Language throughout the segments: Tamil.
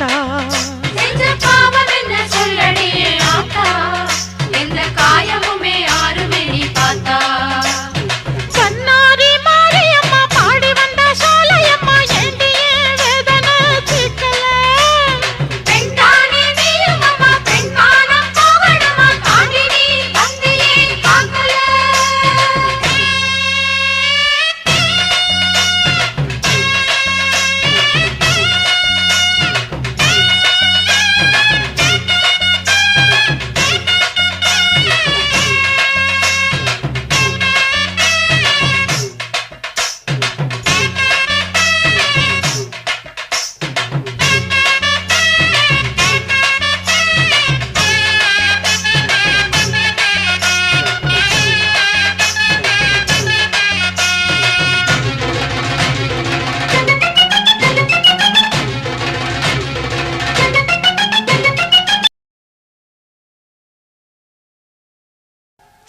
ஆத்தா. செஞ்ச பாவம் என்ன சொல்லடி ஆத்தா, எந்த காயமுமே யாருமே நீ பார்த்தா. கண்ணாரி மாரியம்மா பாடி வந்த சோலையம்மா ஏண்டிய வேதனை தீர்க்கல. பெண்தானே நீயும் அம்மா, பெண்மானம் போகணுமா, தாண்டி நீ தந்தையே காக்கல.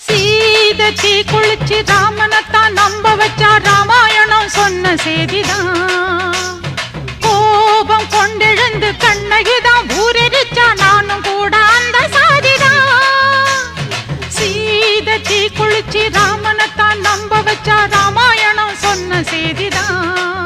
சீதைக்கு குளிச்சு ராமனைத்தான் நம்ப வச்சா ராமாயணம் சொன்ன செய்திதான். கோபம் கொண்டெழுந்து கண்ணகிதான் ஊரெரிச்சா நானும் கூட அந்த சாதிதான். சீதைக்கு குளிச்சு ராமனைத்தான் நம்ப வச்சா ராமாயணம் சொன்ன செய்திதான்.